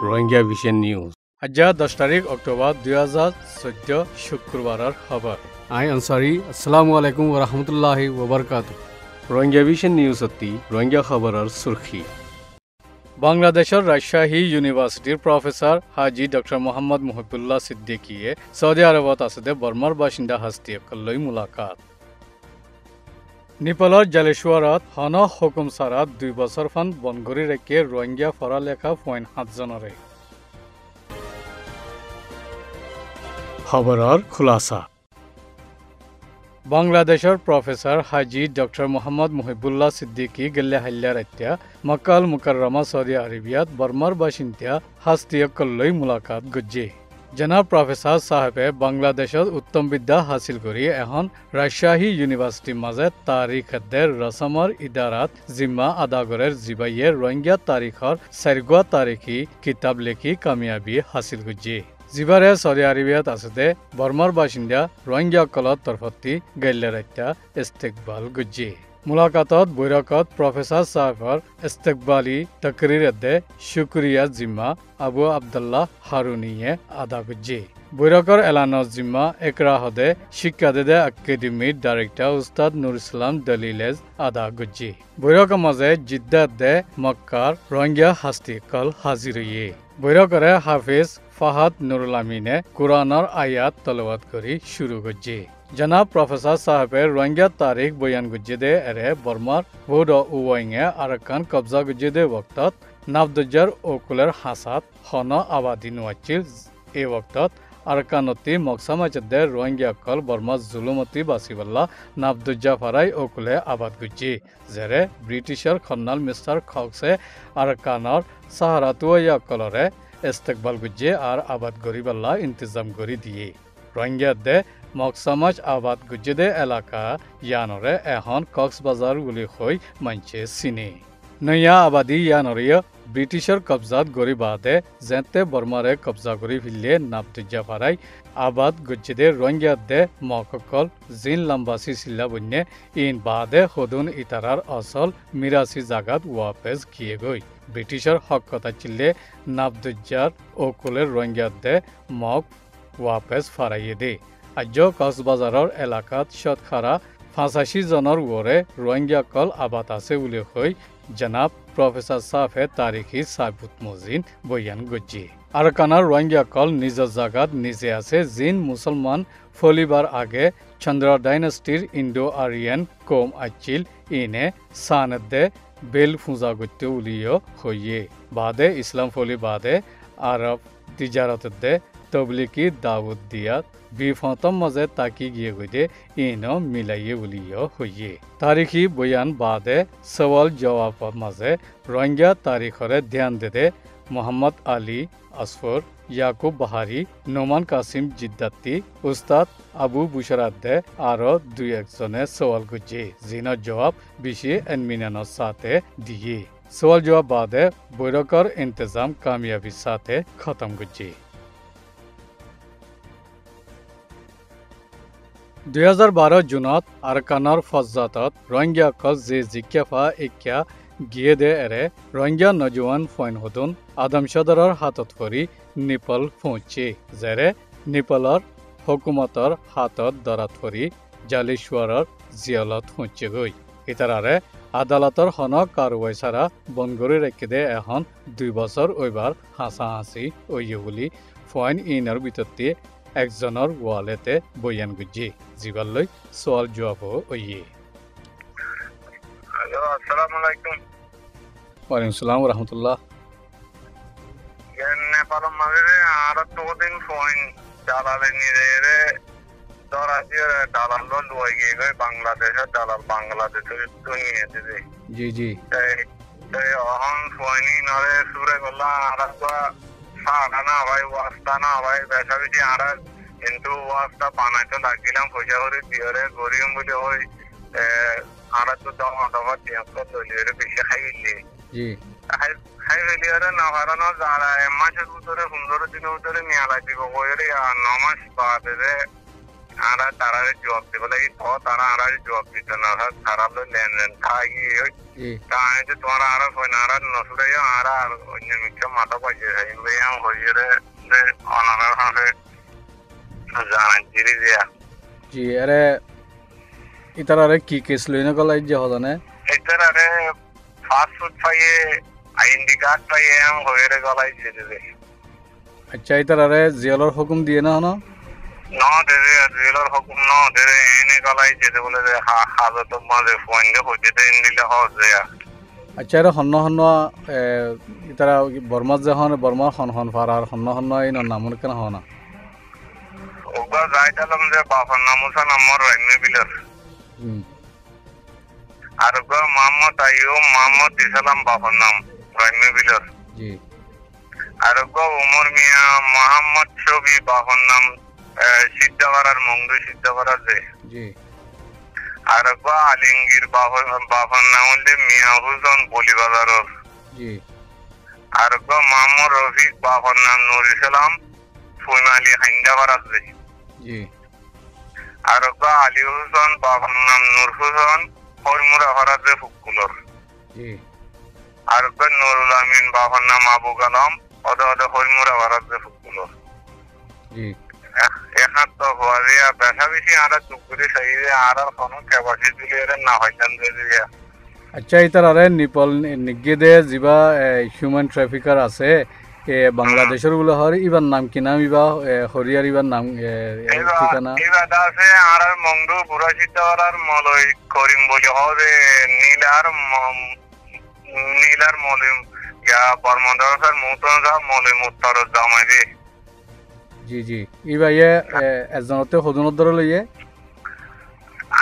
Rohingya vision news. আজ 10 তারিখ October 2014 শুক্রবারের খবর। আই আনসারি আসসালামু আলাইকুম ওয়া রাহমাতুল্লাহি ওয়া বারাকাতুহু। রোহিঙ্গা ভিশন নিউজ অতি রোহিঙ্গা খবরের সুরখি। বাংলাদেশের রাজশাহী ইউনিভার্সিটির প্রফেসর হাজি ডক্টর মোহাম্মদ মুহিবুল্লাহ সিদ্দিকীয়ে সৌদি আরবত আছে বর্মার বাসিন্দা হাস্তিয়কলৈ মুলাকাত। নেপালৰ জালেশ্বৰত হন হুকুম চাৰাত 2 বছৰ ফান বনগৰি ৰেকে ৰোহিঙ্গা ফৰালেখা 7 জনৰে খবৰৰ খুলাসা। বাংলাদেশের প্রফেসর হাজি ডক্টর মোহাম্মদ মুহিবুল্লাহ সিদ্দিকী গেল্লে হাল্লার এতিয়া মক্কা আল মুকাররমা সৌদি আরবিয়াত বর্মার বাসিন্দা হাস্তিয়কলৈ মুলাকাত গজ্জে। জনাব প্রফেসর সাহেবে বাংলাদেশত উত্তম বিদ্যা হাসিল কৰি এখন রাজশাহী ইউনিভার্সিটির মাঝে তারিখের রসমর ইদারাত জিম্মা আদাগরের জিবাইয়ে রোহিঙ্গা তারিখর 4 তারিখী কিতাব লেখি কামিয়াবি হাসিল গজ্জে। জিবারে সৌদি আরবিয়াত আছে বর্মার বাসিন্দা রোহিঙ্গা কলত তরফতি গেল্লের একটা ইস্তেকবাল গজ্জে। মুলাকাতত বৈরকত প্রফেসর সাহেবর ইস্তেকবালি তকরির শুক্রিয়া জিম্মা আবু আবদুল্লাহ হারুনিয়ে আদা গজ্জে। বৈরকর এলানত জিম্মা একরাহদে শিক্ষা দেদে একাডেমির ডাইরেক্টর উস্তাদ নুর ইসলাম দলিলেজ আদা গজ্জে। বৈরকের মাঝে জিদ্দাত দে মক্কার রোহিঙ্গা হাস্তিকল হাজির হইয়ে। বৈরকরে হাফিজ ফাহাদ নুরুল আমিনে কুরআনের আয়াত তলবাত করি শুরু গজ্জে। জনাব প্রফেসর সাহেবের রোহিঙ্গা তারিখ বয়ান গজ্জে দে এরে বর্মার ভোড উওয়াইঙে আরাকান কবজা গজ্জে দে বক্তত নাবদুজার ওকুলের হাসাত হন আবাদি নুয়াচিল। এই বক্তত আরাকানতি মকসামাচদে রোহিঙ্গা কল বর্মা জুলুমতি বাসিবাল্লা নাবদুজা ফারাই ওকুলে আবাদ গজ্জে। যেরে ব্রিটিশের খন্নাল মিস্টার খকসে আরাকানর সাহারাতুয়া কলরে ইস্তেকবাল গজ্জে আর আবাদ গরিবাল্লা ইন্তজাম করি দিয়ে। রোহিঙ্গা দে মকসামাজ আবাদ গজ্জে দে এলাকা ইয়ানরে এখন কক্সবাজার বুলি হই মানছে চিনে। নয়া আবাদি ইয়ানরিয় ব্রিটিশের কবজাত গরি বাদে যেতে বর্মারে কবজা করি ফিরলে নাবদুজা ফারাই আবাদ গজ্জে দে রোহিঙ্গা দে মককল জিন লম্বাসি সিল্লা বন্যে ইন বাদে হদুন ইতারার অসল মিরাসি জাগাত ওয়াপেস গিয়ে গই। ব্রিটিশের হক কথা চিল্লে নাবদুজার ওকুলের রোহিঙ্গা দে মক ওয়াপেস ফারাইয়ে দে। আজ কক্সবাজারের এলাকাত শতকরা 85 জনের ওরে রোহিঙ্গা কল আবাদ আছে বলে হই জনাব প্রফেসর সাফে তারিখি সাবুত মজিন বয়ান গজ্জে। আরাকানার রোহিঙ্গা কল নিজের জাগাত নিজে আছে জিন মুসলমান ফলিবার আগে চন্দ্র ডাইনাস্টির ইন্ডো আরিয়ান কোম আচিল ইনে সানদে বেল ফুজা গত্তে উলিও হইয়ে। বাদে ইসলাম ফলি বাদে আরব তিজারতে তবলিকি দাউদ দিয়াত বিফতম মাঝে তাকি গিয়ে গদে ইনো মিলাইয়ে উলিও হইয়ে। তারিখি বয়ান বাদে সওয়াল জবাব মাঝে রোহিঙ্গা তারিখরে ধ্যান দেদে মোহাম্মদ আলী আসফর ইয়াকুব বাহারি নোমান কাসিম জিদ্দাতি উস্তাদ আবু বুশরাদ্দে আরো 2-1 জনে সওয়াল গজ্জে। জিনের জবাব বেশি এনমিনানোর সাথে দিয়ে। সওয়াল জবাব বাদে বৈরকর ইন্তজাম কামিয়াবির সাথে খতম গজ্জে। 2012 জুনত আরাকানৰ ফজ্জাতত রোহিঙ্গা কল যে জিজ্ঞাফা একিয়া গিয়ে দে এরে রোহিঙ্গা নজওয়ান ফইন হদুন আদমশদৰৰ হাতত ফৰি নেপাল পৌঁছে। যেৰে নেপালৰ হুকুমতৰ হাতত দৰাত ফৰি জালেশ্বৰৰ জিয়ালত পৌঁছে গৈ। ইতাৰাৰে আদালতৰ হন কারওয়াই ছাড়া বনগরি রেখে দে এখন 2 বছর ওইবার হাসাহাসি ওইয়ে বলি ফইন ইনার ভিতরতে একজনের ওয়ালেতে বয়ান গজ্জে। জিবাল্লৈ সওয়াল জবাব ওইয়ে। হ্যালো আসসালামু আলাইকুম। ওয়ালাইকুম সালাম ওয়া রাহমাতুল্লাহ। নেপাল মাঝে আর তো দিন ফইন দালালে নিরে দরাজির দালাল লই গিয়ে বাংলাদেশের দালাল বাংলাদেশের দুনিয়া দিবে। জি জি তাই এখন ফইনি নরে সুরে গলা আর সারা না ভাই ওয়াস্তা না ভাই বেশা বেশি আর কিন্তু ওয়াস্তা বানাইতে লাগিলাম পয়সা করে দিয়ে গরিম বলে ওই আর তো দমা দমা দিয়ে লইলে বেশি খাইলে জি খাই ফেলিয়ারে না হারানো যারা মাসের ভিতরে 15 দিনের ভিতরে নিয়ে লাগবে ওই 9 মাস বাদে আরা তারারে জবাব দিব লাগি তো তারা আরারে জবাব দিত না তারা লো লেনদেন থাকি জি তাই যে তোমার আরা হয় না আরা নসুরে আরা অন্য মিকে মাথা পাইছে ভাইয়াম হইরে যে অনারা হাতে জানা জিরি দিয়া জি আরে ইতারারে কি কেস লইনে গলাই যে হদানে এটারে ফাস্ট ফুড পাইয়ে আইডি কার্ড পাইয়ে হইরে গলাই জিরে আচ্ছা ইতারারে জিয়ালর হুকুম দিয়ে না হনো না দেরে জেলার হুকুম না দেরে এনে গলাই যেতে বলে যে হাজত মাঝে ফোন হইতে দেন দিলে হবে আচ্ছা এরা হন্ন হন্ন ইতারা বর্মার যে হন বর্মার হন হন ফারার হন্ন হন্ন এই নামুন কেন হনা ওগা যাইতালাম যে বাফার নামুসা নাম্বার রাইমে বিলাস আর ওগা মোহাম্মদ আইয়ুব মোহাম্মদ ইসলাম বাফার নাম রাইমে বিলাস জি আর ওগা উমর মিয়া মোহাম্মদ ছবি বাফার নাম সিদ্ধাবাড়ার মংদু সিদ্ধাবাড়ার যে জি আর ওগা আলিঙ্গির বাফার নাম হলে মিয়া হুসন বলিবাজারর জি আর ওগা মোহাম্মদ রফিক বাফার নাম নুর ইসলাম ফুইমালি হাইন্দাবাড়ার যে জি আর ওগা আলী হুসন বাবার নাম নূর হুসন হরমুরা হরাজে ফুকুলর জি আর ওগা নুরুল আমিন বাবার নাম আবু কালাম ওদে ওদে হরমুরা হরাজে ফুকুলর জি এখন তো হওয়া বেশা বেশি আরা চুকুরি সাইজে আর কোনো ক্যাপাসিটি দিলে না হইতাম যে আচ্ছা ইতারারে নিপল নিগে দে যিবা হিউম্যান ট্রাফিকার আছে বাংলাদেশের গুলো হর ইবার নাম কি নাম ইবা হরিয়ার ইবার নাম ঠিকানা এবার আছে আর মংদু বুড়া সিদ্ধাওয়ালার মলয় করিম বলে হবে নীলার মলিম ইয়া বর্মদার মুতন মলিম উত্তর জামাই দে জি জি ইবা ইয়ে এজনতে হজনত ধরে লইয়ে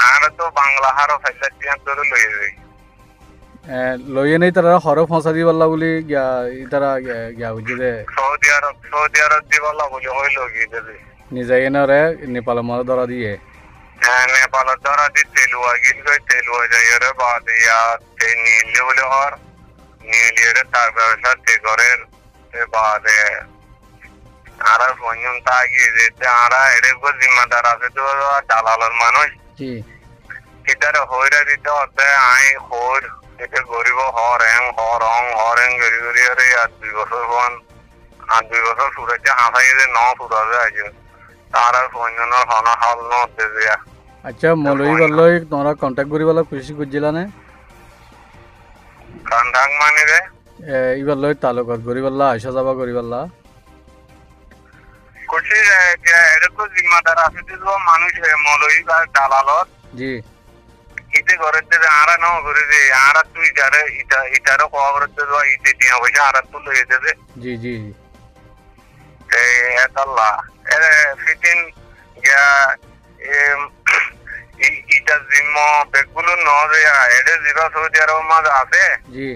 আর তো বাংলা হারো ফাইলা টিয়ান ধরে লইয়ে যাই লইয়ে নেই তারা হরফ ফাঁসা দিবাল্লা বলি ইতারা গিয়া বুঝি দে সৌদি আরব দিবাল্লা বলে হইল গিয়ে দেবে নিজে না রে নেপালের মধ্যে ধরা দিয়ে নেপালের দ্বারা দি তেলুয়া গিল গই তেলুয়া যাই রে বাদ ইয়া তে নীলে বলে হর নীলে রে তার ব্যবসা তে করের তে বাদে আর ফোন তা গিয়ে যেতে আর এর গো জিম্মাদার আছে তো দালালের মানুষ জি ইতারে হইরা দিতে হতে আই হর এটা গরিব হরেং গরি গরি আরে আর 2 বছর ফোন আর 2 বছর সুরেছে হাসাই যে ন ফুরাবে আজ তার আর ফোন না হনা হাল ন দেবে আচ্ছা মলই বললই তোমরা কন্টাক্ট করিবালা কোশিশ করছিলা না কান্ডাং মানে রে ইবার লই তালুকত করিবালা আইসা যাবা করিবালা কোশিশ এটা তো জিম্মাদার আছে তো মানুষ মলই বা দালালত জি ইতে ঘরের যে আরা নাও করে যে আরা তুই যারে ইটারও খবর যে ইতে দিয়ে হইছে আরা তুই লইয়ে দেবে জি জি এই আল্লাহ এর ফিটিং গা ইটা জিম্ম বেগুলো ন যে এর জিবা সৌদি আরব মাঝে আছে জি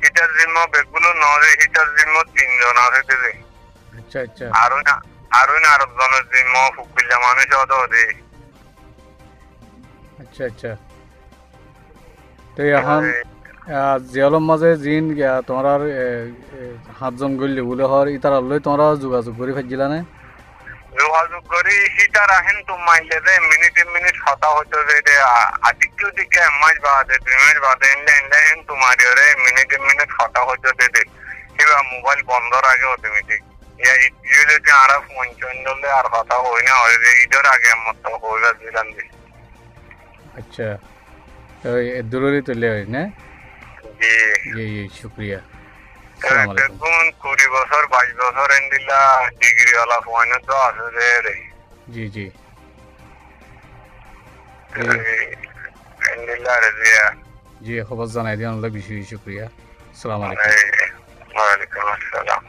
ইটার জিম্ম বেগুলো ন যে ইটার জিম্ম 3 জন আছে যে আচ্ছা আচ্ছা আরো না আরব জনের জিম্ম ফুকুল্লা মানুষ হতো দে আচ্ছা আচ্ছা তো এখন জিয়ালম মাঝে জিন তোমার সাতজন গল্লি বলে হর ইতার লই তোমরা যোগাযোগ করে ফেলছিলা না যোগাযোগ করি হিটার আহেন তো মাইলে দে মিনিট হতা হতো যে আদিক্য দিকে মাস বাদে 2 মাস বাদে এনলাইন তোমার রে মিনিট হতা হতো দে কিবা মোবাইল বন্ধর আগে অটোমেটিক ইয়া ইউলে যে আর ফোন চন্ডলে আর কথা হই না হয় যে ইদর আগে মত হইলা দিলাম দি আচ্ছা তো দূরে তুলে হয় না জি জি জি শুকরিয়া আসসালামু আলাইকুম কোন 20 বছর 22 বছর এন্ডিলা ডিগ্রি ওয়ালা ফোন তো আছে রে জি জি এন্ডিলা রে জিয়া জি খবর জানাই দিন বেশি শুকরিয়া আসসালামু আলাইকুম ওয়া আলাইকুম আসসালাম